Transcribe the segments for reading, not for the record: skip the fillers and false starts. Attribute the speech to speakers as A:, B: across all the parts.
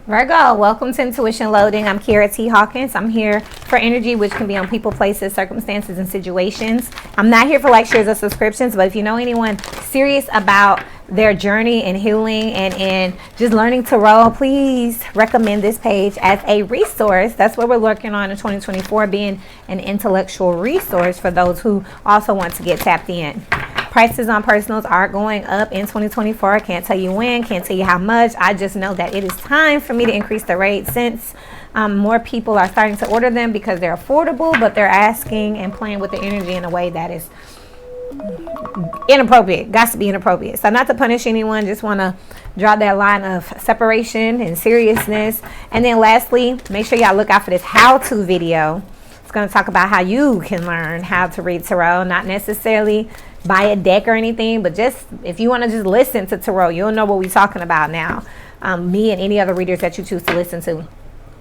A: Virgo, welcome to Intuition Loading. I'm Kira T. Hawkins. I'm here for energy, which can be on people, places, circumstances, and situations. I'm not here for likes, shares, or subscriptions, but if you know anyone serious about their journey in healing and in just learning to roll, please recommend this page as a resource. That's what we're working on in 2024, being an intellectual resource for those who also want to get tapped in. Prices on personals are going up in 2024. I can't tell you when, can't tell you how much. I just know that it is time for me to increase the rate since more people are starting to order them because they're affordable, but they're asking and playing with the energy in a way that is inappropriate. Got to be inappropriate. So not to punish anyone, just want to draw that line of separation and seriousness. And then lastly, make sure y'all look out for this how-to video. It's going to talk about how you can learn how to read tarot, not necessarily buy a deck or anything, but just if you want to just listen to tarot, you'll know what we're talking about now. Me and any other readers that you choose to listen to.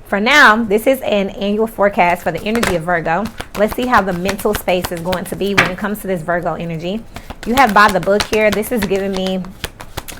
A: For now, this is an annual forecast for the energy of Virgo. Let's see how the mental space is going to be when it comes to this Virgo energy. You have by the book here. This is giving me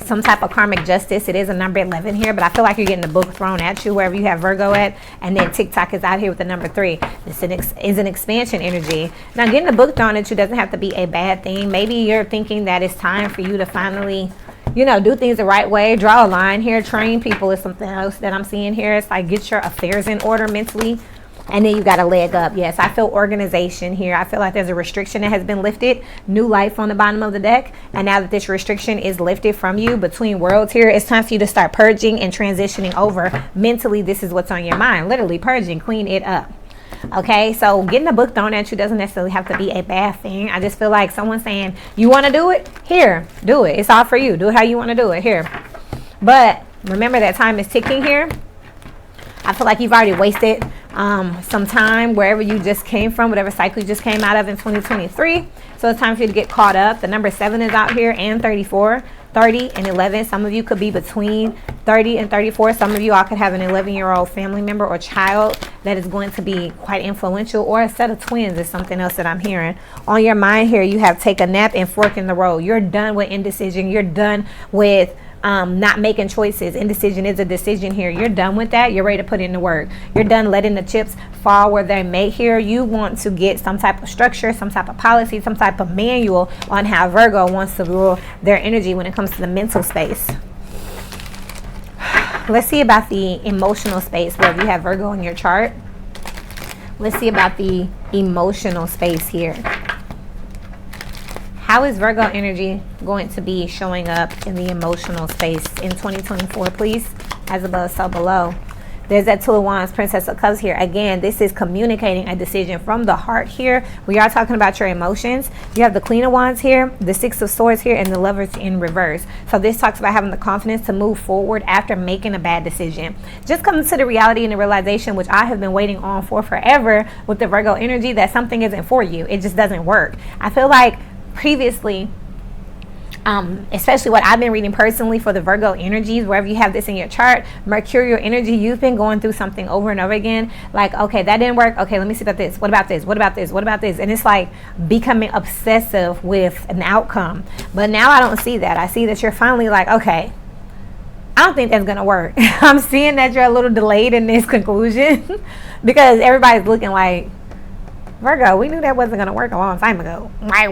A: some type of karmic justice. It is a number 11 here, but I feel like you're getting the book thrown at you wherever you have Virgo at, and then TikTok is out here with the number 3. This is an expansion energy. Now, getting the book thrown at you doesn't have to be a bad thing. Maybe you're thinking that it's time for you to finally, do things the right way, draw a line here, train people is something else that I'm seeing here. It's like get your affairs in order mentally. And then you got a leg up. Yes, I feel organization here. I feel like there's a restriction that has been lifted. New life on the bottom of the deck. And now that this restriction is lifted from you between worlds here, it's time for you to start purging and transitioning over. Mentally, this is what's on your mind. Literally purging, clean it up. Okay, so getting a book thrown at you doesn't necessarily have to be a bad thing. I just feel like someone saying, you want to do it? Here, do it. It's all for you. Do it how you want to do it. Here. But remember that time is ticking here. I feel like you've already wasted some time wherever you just came from, whatever cycle you just came out of in 2023. So it's time for you to get caught up. The number 7 is out here and 34, 30 and 11. Some of you could be between 30 and 34. Some of you all could have an 11-year-old family member or child that is going to be quite influential, or a set of twins is something else that I'm hearing. On your mind here, you have take a nap and fork in the road. You're done with indecision. You're done with not making choices. Indecision is a decision here. You're done with that. You're ready to put in the work. You're done letting the chips fall where they may here. You want to get some type of structure, some type of policy, some type of manual on how Virgo wants to rule their energy when it comes to the mental space. Let's see about the emotional space where you have Virgo in your chart. Let's see about the emotional space here. How is Virgo energy going to be showing up in the emotional space in 2024, please? As above, so below. There's that Two of Wands, Princess of Cups here. Again, this is communicating a decision from the heart here. We are talking about your emotions. You have the Queen of Wands here, the Six of Swords here, and the Lovers in reverse. So this talks about having the confidence to move forward after making a bad decision. Just come to the reality and the realization, which I have been waiting on for forever with the Virgo energy, that something isn't for you. It just doesn't work. I feel like previously, especially what I've been reading personally for the Virgo energies, wherever you have this in your chart, mercurial energy, you've been going through something over and over again. Like, okay, that didn't work. Okay, let me see about this. What about this? What about this? What about this? And it's like becoming obsessive with an outcome. But now I don't see that. I see that you're finally like, okay, I don't think that's going to work. I'm seeing that you're a little delayed in this conclusion because everybody's looking like, Virgo, we knew that wasn't going to work a long time ago. Like,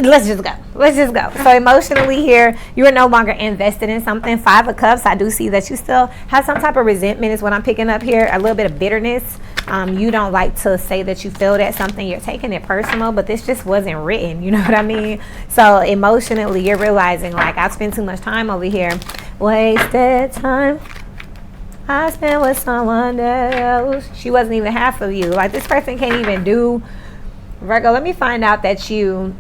A: let's just go. So emotionally here, you are no longer invested in something. 5 of Cups, I do see that you still have some type of resentment is what I'm picking up here. A little bit of bitterness. You don't like to say that you failed at something. You're taking it personal, but this just wasn't written. You know what I mean? So emotionally, you're realizing, like, I spent too much time over here. Wasted time I spent with someone else. She wasn't even half of you. Like, this person can't even do. Virgo, let me find out that you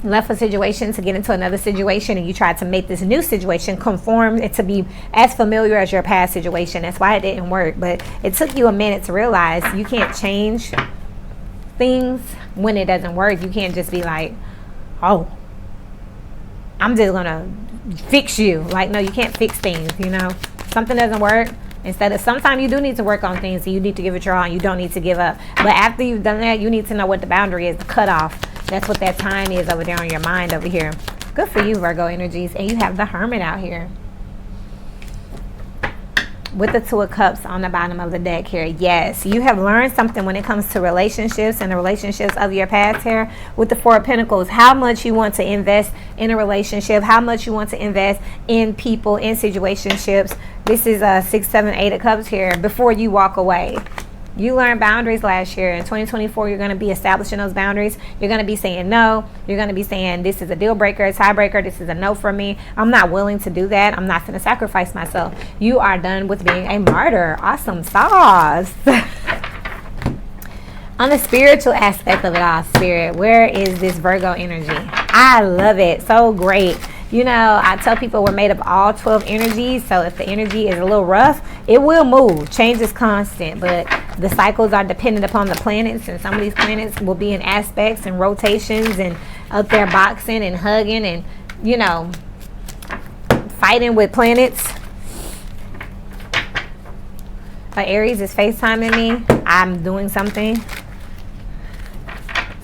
A: left a situation to get into another situation and you tried to make this new situation conform it to be as familiar as your past situation. That's why it didn't work. But it took you a minute to realize you can't change things when it doesn't work. You can't just be like, oh, I'm just gonna fix you. Like, no, you can't fix things. Something doesn't work. Instead of, sometimes you do need to work on things and you need to give it your all. You don't need to give up. But after you've done that, you need to know what the boundary is, the cutoff. That's what that time is over there on your mind over here. Good for you, Virgo energies. And you have the Hermit out here. with the Two of Cups on the bottom of the deck here. Yes, you have learned something when it comes to relationships and the relationships of your past here. With the Four of Pentacles, how much you want to invest in a relationship, how much you want to invest in people, in situationships. This is a 6, 7, 8 of Cups here before you walk away. You learned boundaries last year. In 2024, you're going to be establishing those boundaries. You're going to be saying no. You're going to be saying this is a deal breaker, a tiebreaker. This is a no for me. I'm not willing to do that. I'm not going to sacrifice myself. You are done with being a martyr. Awesome sauce. On the spiritual aspect of it all, Spirit, where is this Virgo energy? I love it. So great. You know, I tell people we're made of all 12 energies. So if the energy is a little rough, it will move. Change is constant, but the cycles are dependent upon the planets, and some of these planets will be in aspects and rotations and out there boxing and hugging and, you know, fighting with planets. Aries is FaceTiming me. I'm doing something.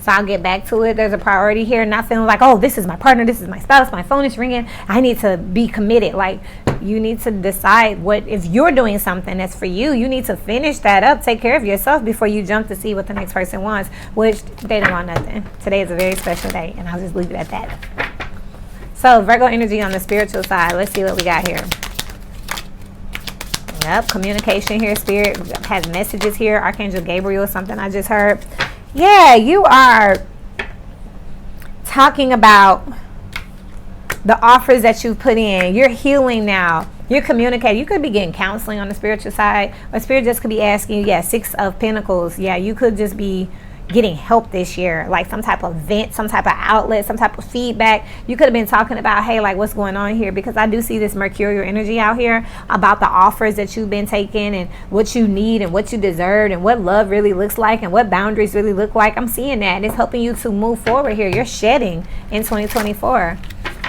A: So I'll get back to it. There's a priority here. Not feeling like, oh, this is my partner. This is my spouse. My phone is ringing. I need to be committed. Like, you need to decide what, if you're doing something that's for you, you need to finish that up. Take care of yourself before you jump to see what the next person wants, which they don't want nothing. Today is a very special day, and I'll just leave it at that. So Virgo energy on the spiritual side. Let's see what we got here. Yep, communication here. Spirit has messages here. Archangel Gabriel, something I just heard. Yeah, you are talking about the offers that you've put in. You're healing now. You're communicating. You could be getting counseling on the spiritual side. Or Spirit just could be asking you, yeah, 6 of Pentacles. Yeah, you could just be getting help this year, like some type of vent, some type of outlet, some type of feedback. You could have been talking about, hey, like, what's going on here? Because I do see this mercurial energy out here about the offers that you've been taking and what you need and what you deserve and what love really looks like and what boundaries really look like. I'm seeing that, and it's helping you to move forward here. You're shedding in 2024.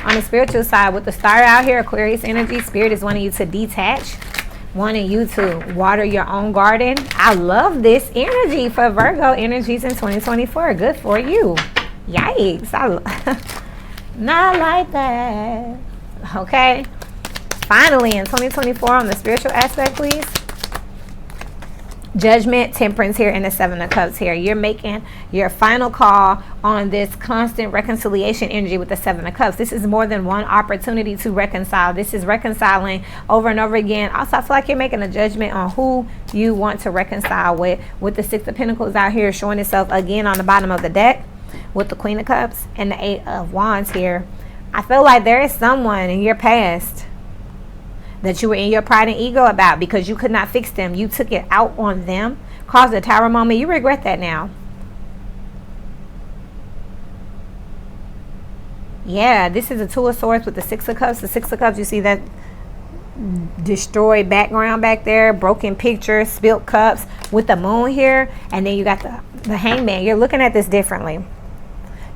A: On the spiritual side, with the star out here, Aquarius energy, Spirit is wanting you to detach, wanting you to water your own garden. I love this energy for Virgo energies in 2024. Good for you. Yikes. Not like that. Okay. Finally, in 2024, on the spiritual aspect, please. Judgment, Temperance here, and the 7 of Cups here. You're making your final call on this constant reconciliation energy with the 7 of Cups. This is more than one opportunity to reconcile. This is reconciling over and over again. Also, I feel like you're making a judgment on who you want to reconcile with the 6 of Pentacles out here showing itself again on the bottom of the deck with the Queen of Cups and the 8 of Wands here. I feel like there is someone in your past that you were in your pride and ego about because you could not fix them. You took it out on them, caused a tower moment. You regret that now. Yeah, this is a 2 of Swords with the 6 of Cups. The 6 of Cups, you see that destroyed background back there, broken pictures, spilt cups with the moon here. And then you got the Hangman. You're looking at this differently.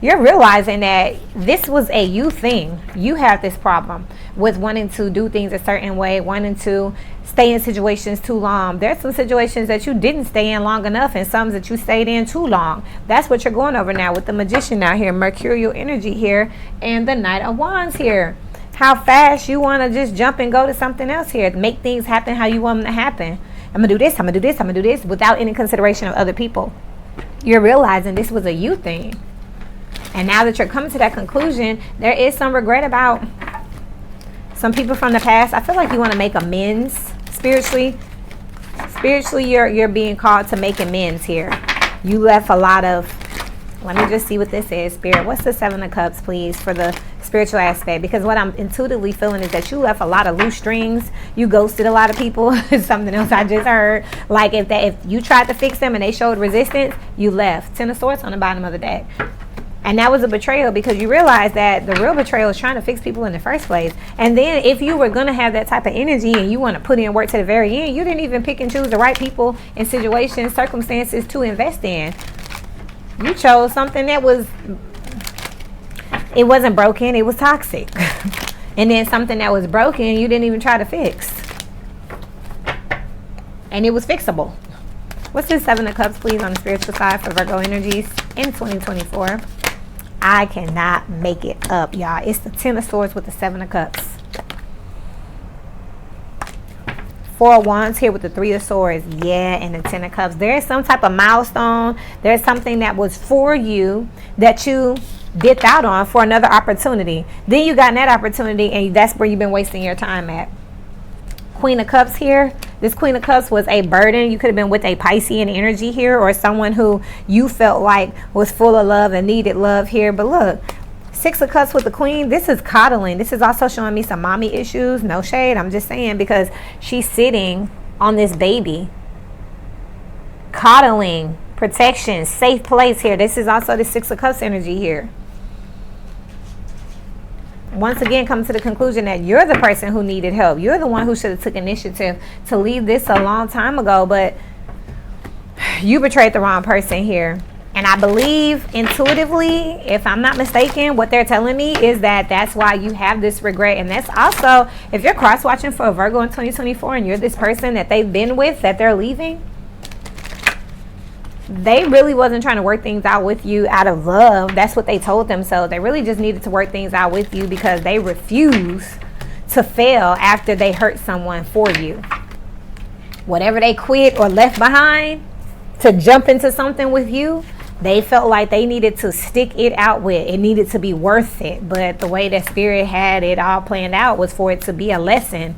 A: You're realizing that this was a you thing. You have this problem with wanting to do things a certain way, wanting to stay in situations too long. There's some situations that you didn't stay in long enough and some that you stayed in too long. That's what you're going over now with the Magician out here, Mercurial energy here, and the Knight of Wands here. How fast you want to just jump and go to something else here. Make things happen how you want them to happen. I'm going to do this, I'm going to do this, I'm going to do this without any consideration of other people. You're realizing this was a you thing. And now that you're coming to that conclusion, there is some regret about some people from the past. I feel like you want to make amends spiritually. Spiritually, you're being called to make amends here. You left a lot of, let me just see what this is, Spirit. What's the 7 of Cups, please, for the spiritual aspect? Because what I'm intuitively feeling is that you left a lot of loose strings. You ghosted a lot of people. It's something else I just heard. Like if you tried to fix them and they showed resistance, you left. 10 of Swords on the bottom of the deck. And that was a betrayal because you realize that the real betrayal is trying to fix people in the first place. And then if you were going to have that type of energy and you want to put in work to the very end, you didn't even pick and choose the right people and situations, circumstances to invest in. You chose something that it wasn't broken, it was toxic. And then something that was broken, you didn't even try to fix. And it was fixable. What's this 7 of Cups, please, on the spiritual side for Virgo energies in 2024? I cannot make it up, y'all. It's the 10 of Swords with the 7 of Cups. Four of Wands here with the Three of Swords. Yeah, and the Ten of Cups. There's some type of milestone. There's something that was for you that you dipped out on for another opportunity. Then you got that opportunity, and that's where you've been wasting your time at. Queen of Cups here. This Queen of Cups was a burden. You could have been with a Piscean energy here, or someone who you felt like was full of love and needed love here. But look, Six of Cups with the Queen, this is coddling. This is also showing me some mommy issues. No shade, I'm just saying, because she's sitting on this baby. Coddling, protection, safe place here. This is also the Six of Cups energy here. Once again, come to the conclusion that you're the person who needed help. You're the one who should have took initiative to leave this a long time ago, but you betrayed the wrong person here. And I believe intuitively, if I'm not mistaken, what they're telling me is that that's why you have this regret. And that's also, if you're cross-watching for a Virgo in 2024 and you're this person that they've been with, that they're leaving, they really wasn't trying to work things out with you out of love. That's what they told themselves. They really just needed to work things out with you because they refuse to fail after they hurt someone for you. Whatever they quit or left behind to jump into something with you, they felt like they needed to stick it out with. It needed to be worth it. But the way that Spirit had it all planned out was for it to be a lesson,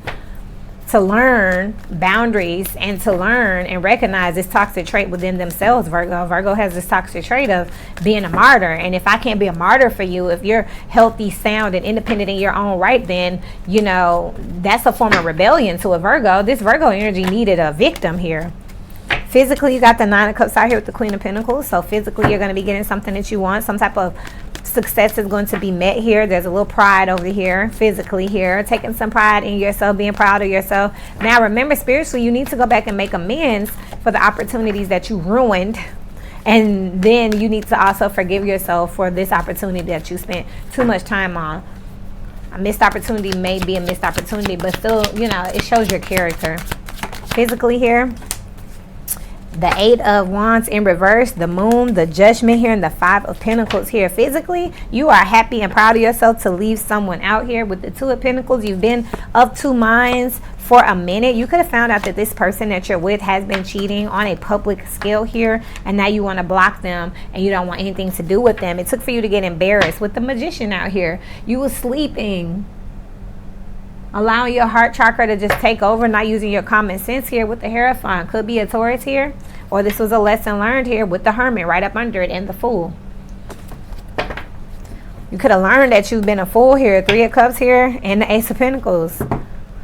A: to learn boundaries and to learn and recognize this toxic trait within themselves. Virgo has this toxic trait of being a martyr. And if I can't be a martyr for you, if you're healthy, sound, and independent in your own right, then, you know, that's a form of rebellion to a Virgo. This Virgo energy needed a victim here. Physically, you got the Nine of Cups out here with the Queen of Pentacles. So physically, you're going to be getting something that you want. Some type of success is going to be met here. There's a little pride over here, physically here. Taking some pride in yourself, being proud of yourself. Now, remember, spiritually, you need to go back and make amends for the opportunities that you ruined. And then you need to also forgive yourself for this opportunity that you spent too much time on. A missed opportunity may be a missed opportunity, but still, you know, it shows your character. Physically here, the Eight of Wands in reverse, the Moon, the Judgment here, and the Five of Pentacles here. Physically, you are happy and proud of yourself to leave someone out here. With the Two of Pentacles, you've been of two minds for a minute. You could have found out that this person that you're with has been cheating on a public scale here, and now you want to block them and you don't want anything to do with them. It took for you to get embarrassed. With the Magician out here, you were sleeping, allowing your heart chakra to just take over, not using your common sense here with the Hierophant. Could be a Taurus here, or this was a lesson learned here with the Hermit right up under it and the Fool. You could have learned that you've been a fool here. Three of Cups here and the Ace of Pentacles.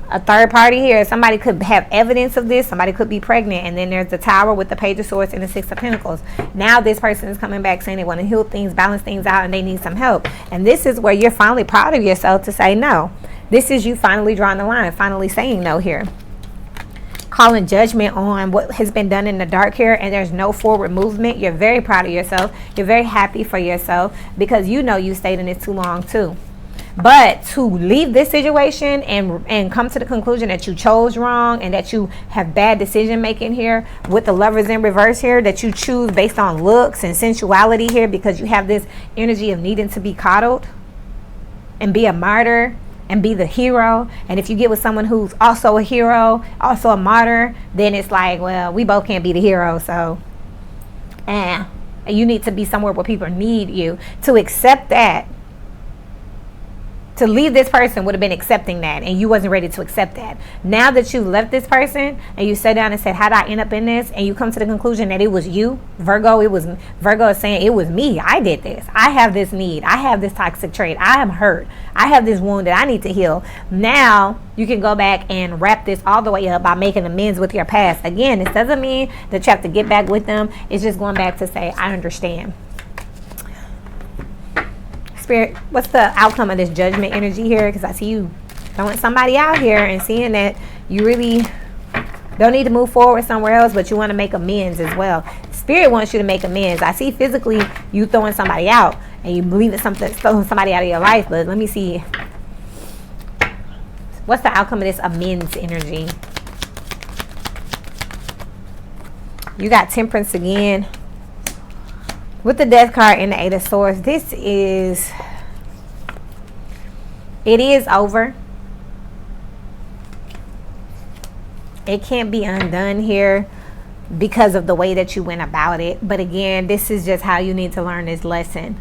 A: A third party here. Somebody could have evidence of this. Somebody could be pregnant. And then there's the Tower with the Page of Swords and the Six of Pentacles. Now this person is coming back saying they want to heal things, balance things out, and they need some help. And this is where you're finally proud of yourself to say no. This is you finally drawing the line, finally saying no here. Calling judgment on what has been done in the dark here, and there's no forward movement. You're very proud of yourself. You're very happy for yourself because you know you stayed in it too long too. But to leave this situation and come to the conclusion that you chose wrong and that you have bad decision making here with the Lovers in reverse here, that you choose based on looks and sensuality here because you have this energy of needing to be coddled and be a martyr and be the hero. And if you get with someone who's also a hero, also a martyr, then it's like, well, we both can't be the hero, so and you need to be somewhere where people need you. To accept that, to leave this person would have been accepting that, and you wasn't ready to accept that. Now that you left this person and you sat down and said, how did I end up in this? And you come to the conclusion that it was you, Virgo. Virgo is saying it was me. I did this. I have this need. I have this toxic trait. I am hurt. I have this wound that I need to heal. Now you can go back and wrap this all the way up by making amends with your past. Again, this doesn't mean that you have to get back with them. It's just going back to say, I understand. Spirit, what's the outcome of this Judgment energy here? Because I see you throwing somebody out here and seeing that you really don't need to move forward somewhere else, but you want to make amends as well. Spirit wants you to make amends. I see physically you throwing somebody out and you believe it's throwing somebody out of your life, but let me see. What's the outcome of this amends energy? You got Temperance again. With the Death card and the Eight of Swords, it is over. It can't be undone here because of the way that you went about it. But again, this is just how you need to learn this lesson.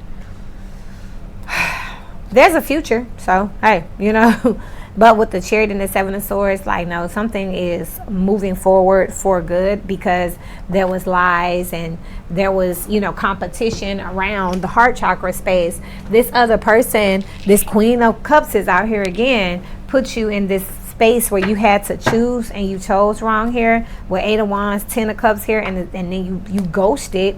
A: There's a future, so hey, you know. But with the Chariot and the Seven of Swords, like, no, something is moving forward for good, because there was lies and there was, you know, competition around the heart chakra space. This other person, this Queen of Cups, is out here again, put you in this space where you had to choose, and you chose wrong here with 8 of Wands, 10 of Cups here, and then you ghosted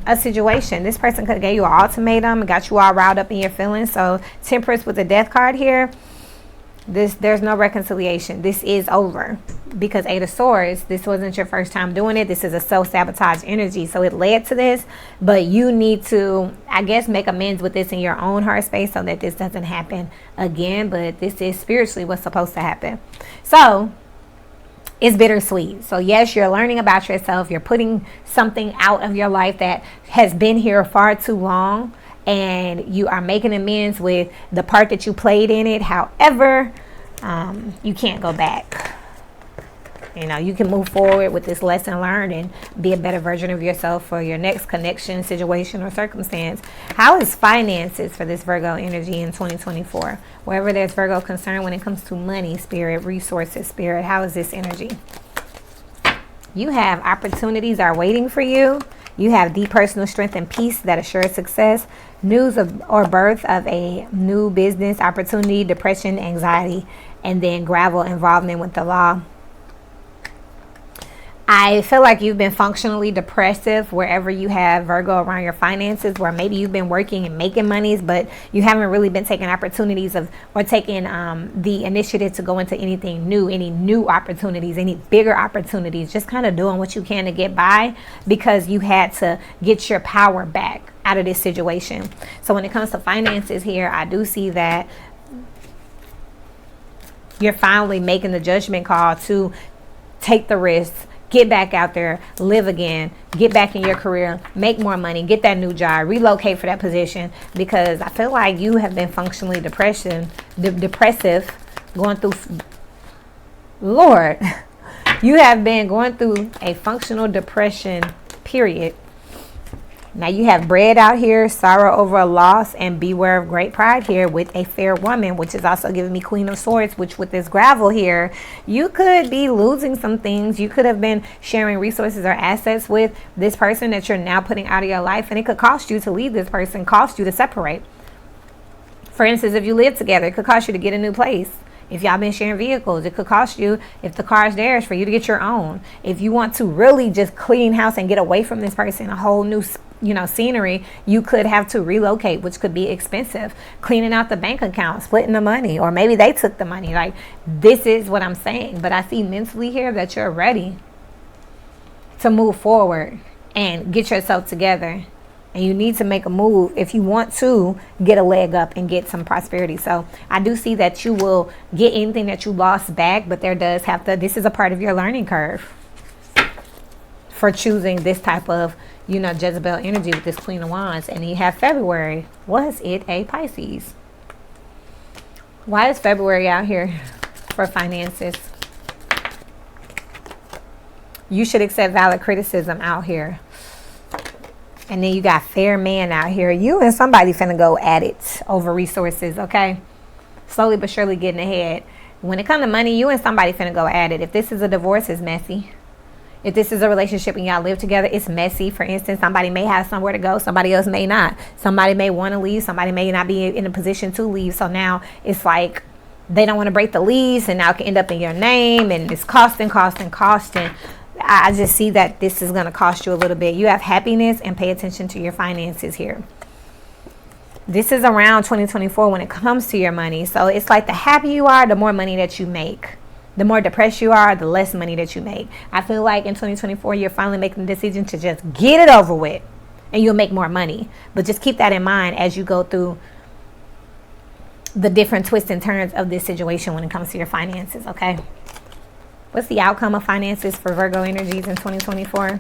A: a situation. This person could have gave you an ultimatum and got you all riled up in your feelings. So Temperance with the Death card here, there's no reconciliation. This is over, because 8 of Swords, this wasn't your first time doing it. This is a self-sabotage energy, so it led to this. But you need to, I guess, make amends with this in your own heart space so that this doesn't happen again. But this is spiritually what's supposed to happen. So it's bittersweet. So yes, you're learning about yourself. You're putting something out of your life that has been here far too long, and you are making amends with the part that you played in it. However, you can't go back. You know, you can move forward with this lesson learned and be a better version of yourself for your next connection, situation, or circumstance. How is finances for this Virgo energy in 2024? Wherever there's Virgo concern when it comes to money, spirit, resources, spirit, how is this energy? You have opportunities are waiting for you. You have deep personal strength and peace that assure success. News of or birth of a new business opportunity, depression, anxiety, and then gravel involvement with the law. I feel like you've been functionally depressive wherever you have Virgo around your finances, where maybe you've been working and making monies, but you haven't really been taking opportunities of, or taking the initiative to go into anything new, any new opportunities, any bigger opportunities, just kind of doing what you can to get by, because you had to get your power back out of this situation. So when it comes to finances here, I do see that you're finally making the judgment call to take the risk, get back out there, live again, get back in your career, make more money, get that new job, relocate for that position, because I feel like you have been functionally depressive, going through, Lord, you have been going through a functional depression period. Now you have bread out here, sorrow over a loss, and beware of great pride here with a fair woman, which is also giving me Queen of Swords, which with this gravel here, you could be losing some things. You could have been sharing resources or assets with this person that you're now putting out of your life, and it could cost you to leave this person, cost you to separate. For instance, if you live together, it could cost you to get a new place. If y'all been sharing vehicles, it could cost you, if the car is theirs, for you to get your own. If you want to really just clean house and get away from this person, a whole new, you know, scenery, you could have to relocate, which could be expensive. Cleaning out the bank account, splitting the money, or maybe they took the money. Like, this is what I'm saying. But I see mentally here that you're ready to move forward and get yourself together. And you need to make a move if you want to get a leg up and get some prosperity. So I do see that you will get anything that you lost back, but there does have to, this is a part of your learning curve for choosing this type of, you know, Jezebel energy with this Queen of Wands. And you have February. Was it a Pisces? Why is February out here for finances? You should accept valid criticism out here. And then you got fair man out here. You and somebody finna go at it over resources, okay? Slowly but surely getting ahead. When it comes to money, you and somebody finna go at it. If this is a divorce, it's messy. If this is a relationship and y'all live together, it's messy. For instance, somebody may have somewhere to go. Somebody else may not. Somebody may want to leave. Somebody may not be in a position to leave. So now it's like they don't want to break the lease, and now it can end up in your name, and it's costing. I just see that this is going to cost you a little bit. You have happiness, and pay attention to your finances here. This is around 2024 when it comes to your money. So it's like the happier you are, the more money that you make. The more depressed you are, the less money that you make. I feel like in 2024, you're finally making the decision to just get it over with, and you'll make more money. But just keep that in mind as you go through the different twists and turns of this situation when it comes to your finances, okay? What's the outcome of finances for Virgo energies in 2024?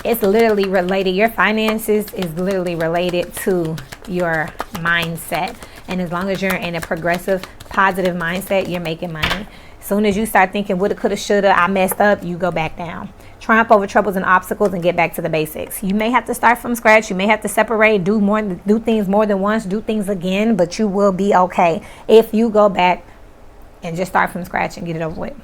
A: It's literally related. Your finances is literally related to your mindset. And as long as you're in a progressive, positive mindset, you're making money. As soon as you start thinking woulda, coulda, shoulda, I messed up, you go back down. Triumph over troubles and obstacles and get back to the basics. You may have to start from scratch. You may have to separate, do things more than once, do things again, but you will be okay if you go back and just start from scratch and get it over with.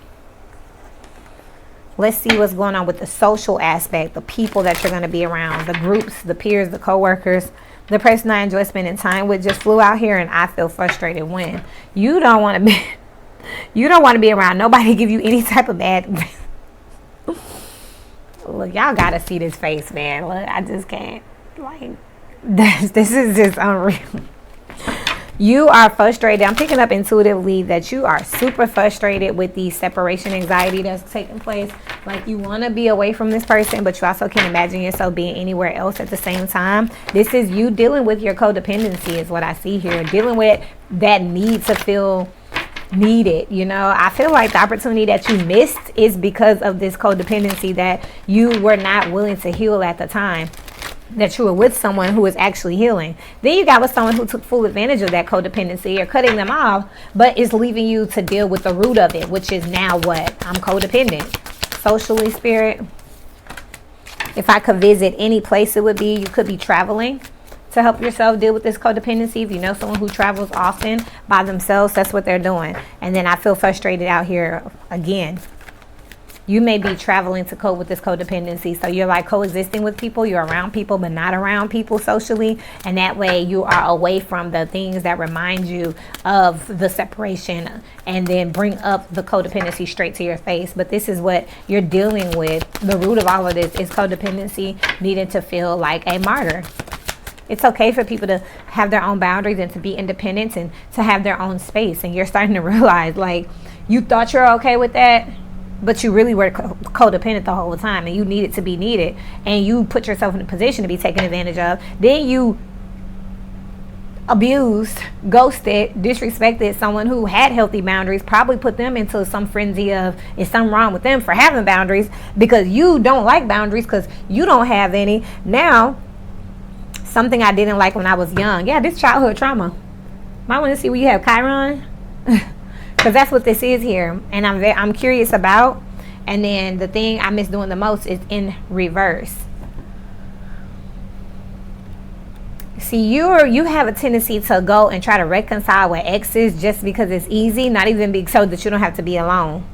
A: Let's see what's going on with the social aspect, the people that you're going to be around, the groups, the peers, the co-workers. The person I enjoy spending time with just flew out here and I feel frustrated when. You don't want to be around nobody give you any type of bad. Look, y'all got to see this face, man. Look, I just can't. Like, this is just unreal. You are frustrated. I'm picking up intuitively that you are super frustrated with the separation anxiety that's taking place. Like, you want to be away from this person, but you also can't imagine yourself being anywhere else at the same time. This is you dealing with your codependency is what I see here. Dealing with that need to feel needed. You know, I feel like the opportunity that you missed is because of this codependency that you were not willing to heal at the time that you were with someone who was actually healing. Then you got with someone who took full advantage of that codependency or cutting them off, but is leaving you to deal with the root of it, which is now what? I'm codependent. Socially, spirit. If I could visit any place, it would be, you could be traveling to help yourself deal with this codependency. If you know someone who travels often by themselves, that's what they're doing. And then I feel frustrated out here again. You may be traveling to cope with this codependency. So you're like coexisting with people. You're around people, but not around people socially. And that way you are away from the things that remind you of the separation and then bring up the codependency straight to your face. But this is what you're dealing with. The root of all of this is codependency, needing to feel like a martyr. It's okay for people to have their own boundaries and to be independent and to have their own space. And you're starting to realize, like, you thought you're okay with that, but you really were codependent the whole time, and you needed to be needed, and you put yourself in a position to be taken advantage of. Then you abused, ghosted, disrespected someone who had healthy boundaries, probably put them into some frenzy of, is something wrong with them for having boundaries because you don't like boundaries because you don't have any. Now, something I didn't like when I was young. Yeah, this childhood trauma. Might want to see where you have Chiron. Because that's what this is here. And I'm curious about. And then the thing I miss doing the most is in reverse. See, you have a tendency to go and try to reconcile with exes just because it's easy. Not even so that you don't have to be alone.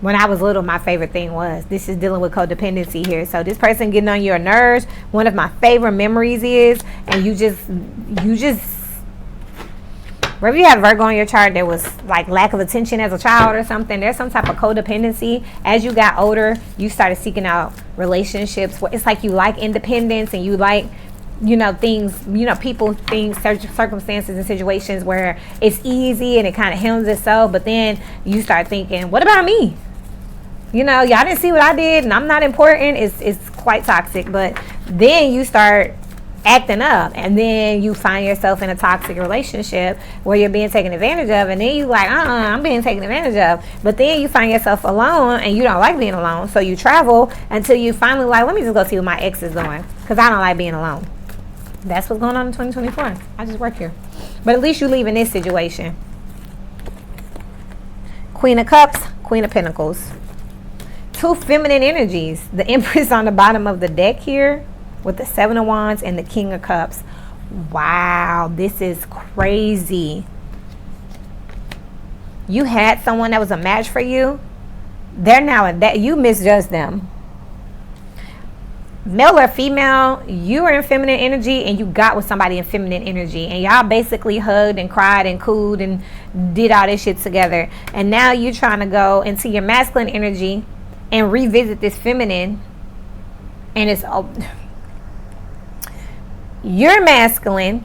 A: When I was little, my favorite thing was, this is dealing with codependency here. So this person getting on your nerves, one of my favorite memories is, and you just, wherever you have Virgo on your chart, there was like lack of attention as a child or something. There's some type of codependency. As you got older, you started seeking out relationships where it's like you like independence and you like, things, people, things, circumstances and situations where it's easy and it kind of heals itself. But then you start thinking, what about me? Y'all didn't see what I did and I'm not important. It's quite toxic. But then you start acting up and then you find yourself in a toxic relationship where you're being taken advantage of, and then you like, I'm being taken advantage of. But then you find yourself alone and you don't like being alone, so you travel until you finally like, let me just go see what my ex is doing because I don't like being alone. That's what's going on in 2024. I just work here. But at least you leave in this situation. Queen of Cups, Queen of Pentacles. Two feminine energies. The Empress on the bottom of the deck here with the Seven of Wands and the King of Cups. Wow, this is crazy. You had someone that was a match for you. They're now in that. You misjudged them. Male or female, you were in feminine energy and you got with somebody in feminine energy. And y'all basically hugged and cried and cooed and did all this shit together. And now you're trying to go into your masculine energy and revisit this feminine. And it's... you're masculine,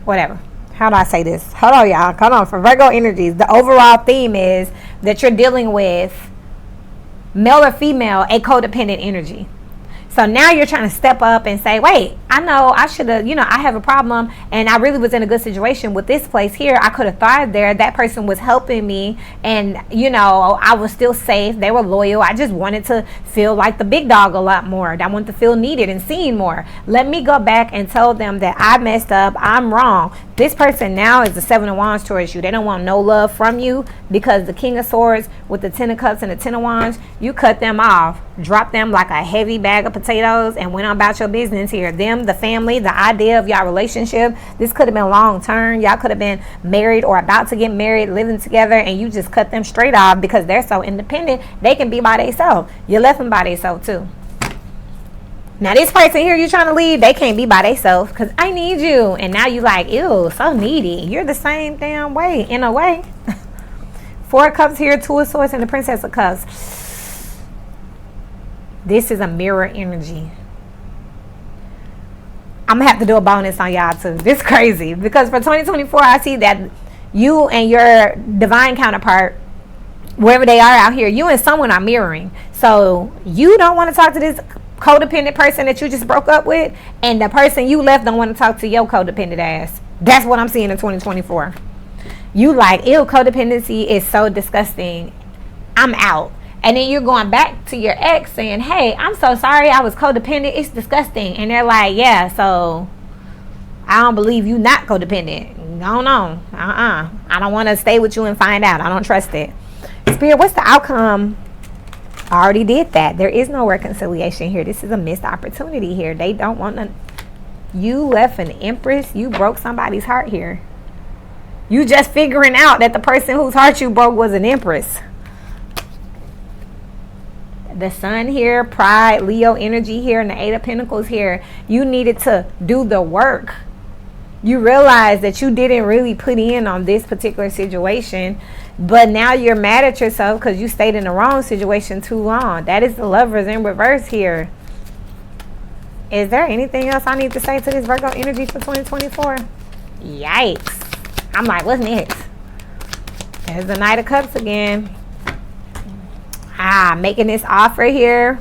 A: whatever. How do I say this? Hold on, y'all. Hold on. For Virgo energies, the overall theme is that you're dealing with male or female, a codependent energy. So now you're trying to step up and say, wait, I know I should have, I have a problem and I really was in a good situation with this place here. I could have thrived there. That person was helping me and, I was still safe. They were loyal. I just wanted to feel like the big dog a lot more. I wanted to feel needed and seen more. Let me go back and tell them that I messed up. I'm wrong. This person now is the 7 of Wands towards you. They don't want no love from you because the King of Swords with the 10 of Cups and the 10 of Wands, you cut them off, dropped them like a heavy bag of potatoes and went on about your business here. Them, the family, the idea of y'all relationship, this could have been long term. Y'all could have been married or about to get married, living together, and you just cut them straight off because they're so independent. They can be by themselves. You left them by themselves too. Now this person here you trying to leave, they can't be by themselves because I need you. And now you like, ew, so needy. You're the same damn way, in a way. 4 of Cups here, 2 of Swords, and the Princess of Cups. This is a mirror energy. I'm going to have to do a bonus on y'all too. This is crazy. Because for 2024, I see that you and your divine counterpart, wherever they are out here, you and someone are mirroring. So you don't want to talk to this codependent person that you just broke up with, and the person you left don't want to talk to your codependent ass. That's what I'm seeing in 2024. You like, ew, codependency is so disgusting. I'm out. And then you're going back to your ex saying, hey, I'm so sorry I was codependent. It's disgusting. And they're like, yeah, so I don't believe you not codependent. Go on. I don't want to stay with you and find out. I don't trust it. Spirit, what's the outcome? I already did that. There is no reconciliation here. This is a missed opportunity here. They don't want to. You left an empress. You broke somebody's heart here. You just figuring out that the person whose heart you broke was an empress. The Sun here, pride, Leo energy here, and the 8 of Pentacles here. You needed to do the work. You realize that you didn't really put in on this particular situation, but now you're mad at yourself because you stayed in the wrong situation too long. That is the Lovers in reverse here. Is there anything else I need to say to this Virgo energy for 2024? Yikes. I'm like, what's next? There's the Knight of Cups again. Making this offer here.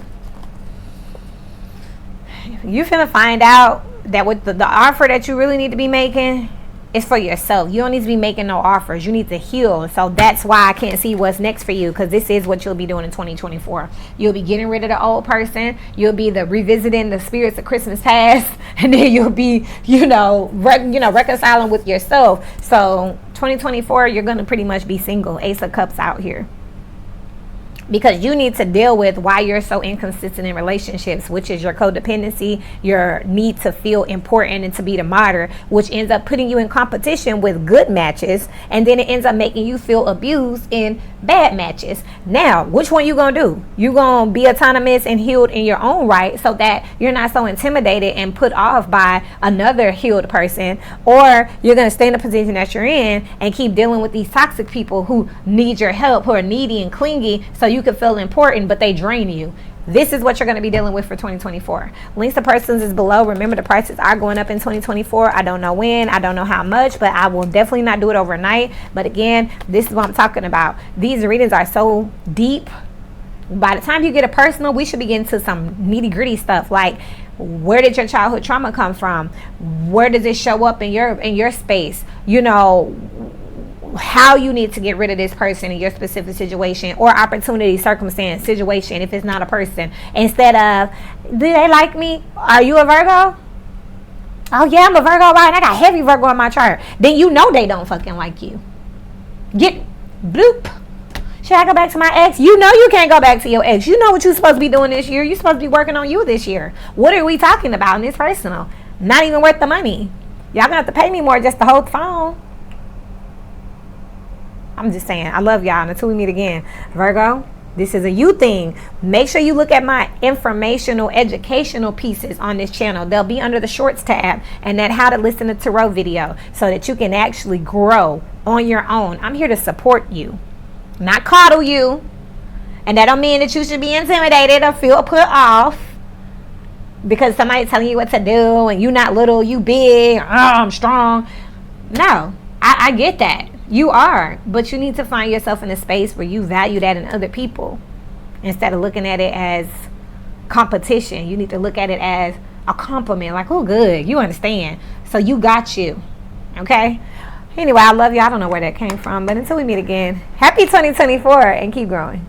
A: You finna find out that with the offer that you really need to be making is for yourself. You don't need to be making no offers. You need to heal. So that's why I can't see what's next for you, because this is what you'll be doing in 2024. You'll be getting rid of the old person. You'll be revisiting the spirits of Christmas past, and then you'll be, reconciling with yourself. So 2024, you're going to pretty much be single. Ace of Cups out here. Because you need to deal with why you're so inconsistent in relationships, which is your codependency, your need to feel important and to be the martyr, which ends up putting you in competition with good matches, and then it ends up making you feel abused in bad matches. Now, which one you gonna do? You gonna be autonomous and healed in your own right so that you're not so intimidated and put off by another healed person, or you're gonna stay in the position that you're in and keep dealing with these toxic people who need your help, who are needy and clingy, so you can feel important, but they drain you. This is what you're going to be dealing with for 2024. Links to persons is below. Remember, the prices are going up in 2024. I don't know when, I don't know how much, but I will definitely not do it overnight. But again, this is what I'm talking about. These readings are so deep. By the time you get a personal, we should be getting to some nitty gritty stuff like, where did your childhood trauma come from? Where does it show up in your space? How you need to get rid of this person in your specific situation or opportunity, circumstance, situation, if it's not a person. Instead of, do they like me? Are you a Virgo? Oh yeah, I'm a Virgo, right? I got heavy Virgo in my chart. Then you know they don't fucking like you. Get bloop. Should I go back to my ex? You know you can't go back to your ex. You know what you're supposed to be doing this year. You're supposed to be working on you this year. What are we talking about in this personal? Not even worth the money. Y'all gonna have to pay me more just to hold the phone. I'm just saying, I love y'all. Until we meet again. Virgo, this is a you thing. Make sure you look at my informational, educational pieces on this channel. They'll be under the shorts tab and that how to listen to tarot video so that you can actually grow on your own. I'm here to support you, not coddle you. And that don't mean that you should be intimidated or feel put off because somebody's telling you what to do and you not little, you big, I'm strong. No, I get that. You are, but you need to find yourself in a space where you value that in other people instead of looking at it as competition. You need to look at it as a compliment, like, oh, good, you understand. So you got you, okay? Anyway, I love you. I don't know where that came from, but until we meet again, happy 2024 and keep growing.